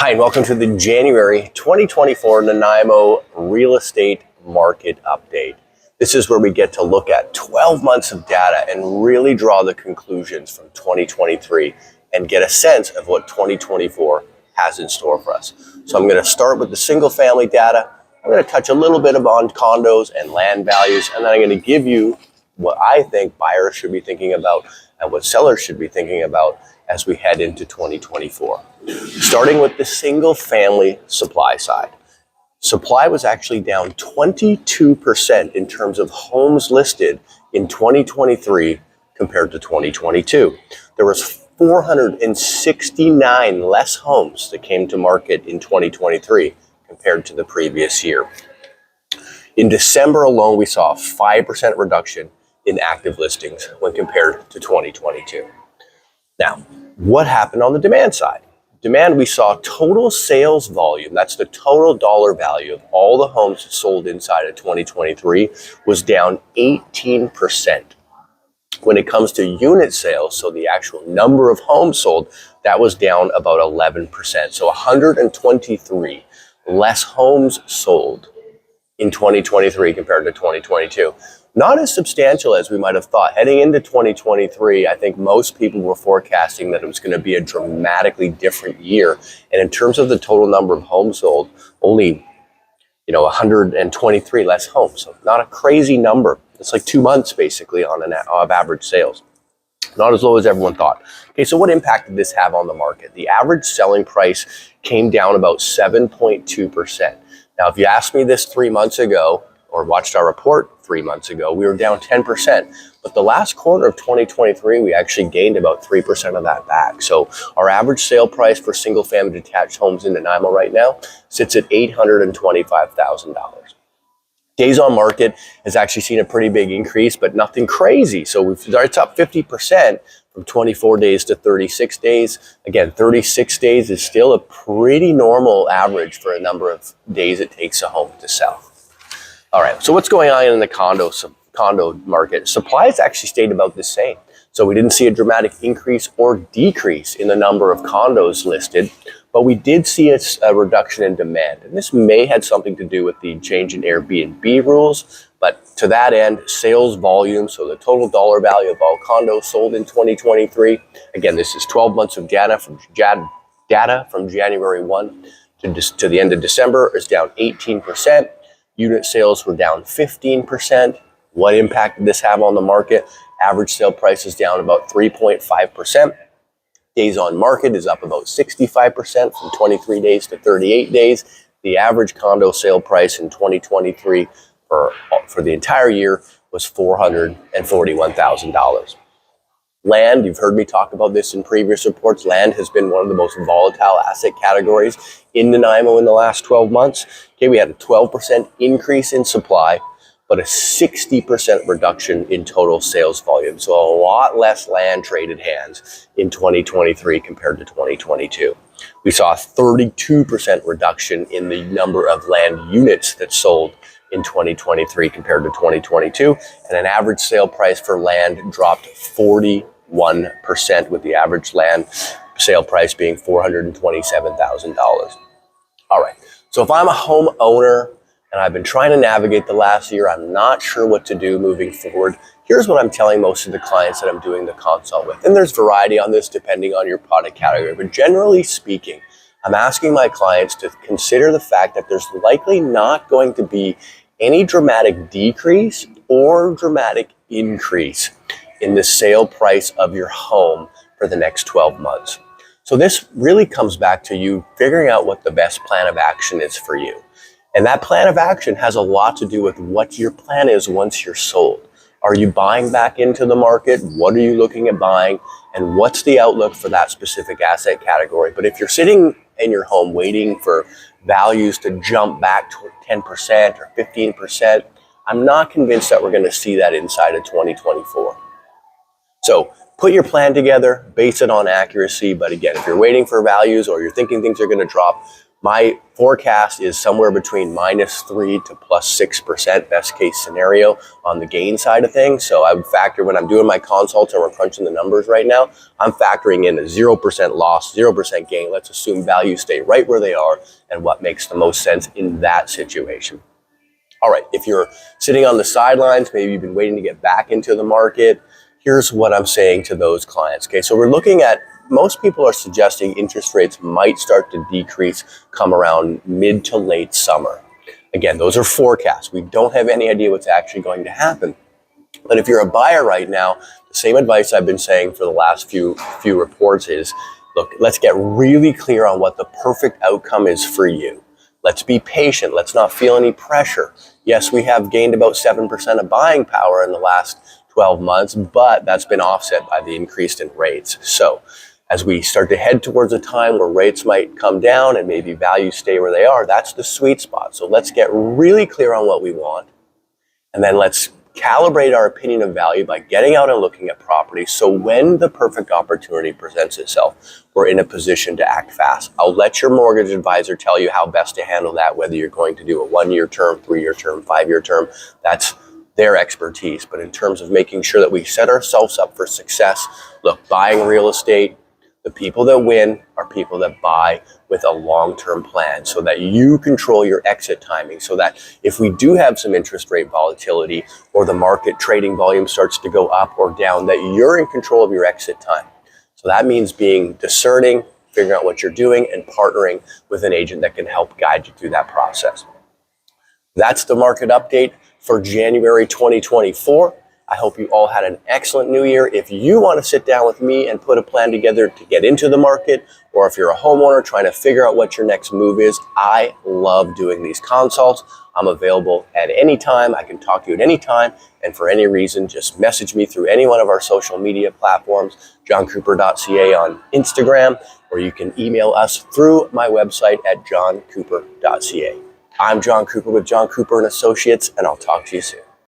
Hi, and welcome to the January 2024 Nanaimo Real Estate Market Update. This is where we get to look at 12 months of data and really draw the conclusions from 2023 and get a sense of what 2024 has in store for us. So I'm going to start with the single family data. I'm going to touch a little bit on condos and land values, and then I'm going to give you what I think buyers should be thinking about and what sellers should be thinking about as we head into 2024. Starting with the single family supply side. Supply was actually down 22% in terms of homes listed in 2023 compared to 2022. There was 469 less homes that came to market in 2023 compared to the previous year. In December alone, we saw a 5% reduction in active listings when compared to 2022. Now, what happened on the demand side? Demand, we saw total sales volume, that's the total dollar value of all the homes sold inside of 2023, was down 18%. When it comes to unit sales, so the actual number of homes sold, that was down about 11%. So 123 less homes sold in 2023 compared to 2022. Not as substantial as we might have thought. Heading into 2023, I think most people were forecasting that it was going to be a dramatically different year. And in terms of the total number of homes sold, only 123 less homes. So not a crazy number. It's like 2 months basically of average sales. Not as low as everyone thought. Okay, so what impact did this have on the market? The average selling price came down about 7.2%. Now, if you asked me this 3 months ago, or watched our report 3 months ago, we were down 10%. But the last quarter of 2023, we actually gained about 3% of that back. So our average sale price for single family detached homes in Nanaimo right now sits at $825,000. Days on market has actually seen a pretty big increase, but nothing crazy. So it's up 50% from 24 days to 36 days. Again, 36 days is still a pretty normal average for a number of days it takes a home to sell. All right, so what's going on in the condo market? Supply has actually stayed about the same. So we didn't see a dramatic increase or decrease in the number of condos listed, but we did see a reduction in demand. And this may have something to do with the change in Airbnb rules, but to that end, sales volume, so the total dollar value of all condos sold in 2023, again, this is 12 months of data from January 1 to the end of December, is down 18%. Unit sales were down 15%. What impact did this have on the market? Average sale price is down about 3.5%. Days on market is up about 65% from 23 days to 38 days. The average condo sale price in 2023 for the entire year was $441,000. Land, you've heard me talk about this in previous reports. Land has been one of the most volatile asset categories in Nanaimo in the last 12 months. Okay, we had a 12% increase in supply, but a 60% reduction in total sales volume. So a lot less land traded hands in 2023 compared to 2022. We saw a 32% reduction in the number of land units that sold in 2023 compared to 2022, and an average sale price for land dropped 41%, with the average land sale price being $427,000. All right, so if I'm a homeowner and I've been trying to navigate the last year, I'm not sure what to do moving forward. Here's what I'm telling most of the clients that I'm doing the consult with. And there's variety on this depending on your product category, but generally speaking, I'm asking my clients to consider the fact that there's likely not going to be any dramatic decrease or dramatic increase in the sale price of your home for the next 12 months. So this really comes back to you figuring out what the best plan of action is for you. And that plan of action has a lot to do with what your plan is once you're sold. Are you buying back into the market? What are you looking at buying? And what's the outlook for that specific asset category? But if you're sitting in your home waiting for values to jump back to 10% or 15%, I'm not convinced that we're going to see that inside of 2024. So put your plan together, base it on accuracy. But again, if you're waiting for values or you're thinking things are going to drop, My forecast is somewhere between -3 to +6% best case scenario on the gain side of things. So I would factor, when I'm doing my consults and we're crunching the numbers right now, I'm factoring in a 0% loss, 0% gain. Let's assume values stay right where they are and what makes the most sense in that situation. All right, if you're sitting on the sidelines, maybe you've been waiting to get back into the market, here's what I'm saying to those clients. Okay, so we're looking at, most people are suggesting interest rates might start to decrease come around mid to late summer. Again, those are forecasts. We don't have any idea what's actually going to happen. But if you're a buyer right now, the same advice I've been saying for the last few reports is, look, let's get really clear on what the perfect outcome is for you. Let's be patient. Let's not feel any pressure. Yes, we have gained about 7% of buying power in the last 12 months, but that's been offset by the increase in rates. So as we start to head towards a time where rates might come down and maybe values stay where they are, that's the sweet spot. So let's get really clear on what we want. And then let's calibrate our opinion of value by getting out and looking at properties. So when the perfect opportunity presents itself, we're in a position to act fast. I'll let your mortgage advisor tell you how best to handle that, whether you're going to do a 1-year term, 3-year term, 5-year term. That's their expertise. But in terms of making sure that we set ourselves up for success, look, buying real estate, the people that win are people that buy with a long-term plan, so that you control your exit timing, so that if we do have some interest rate volatility or the market trading volume starts to go up or down, that you're in control of your exit time. So that means being discerning, figuring out what you're doing, and partnering with an agent that can help guide you through that process. That's the market update for January 2024. I hope you all had an excellent new year. If you want to sit down with me and put a plan together to get into the market, or if you're a homeowner trying to figure out what your next move is, I love doing these consults. I'm available at any time. I can talk to you at any time. And for any reason, just message me through any one of our social media platforms, johncooper.ca on Instagram, or you can email us through my website at johncooper.ca. I'm John Cooper with John Cooper & Associates, and I'll talk to you soon.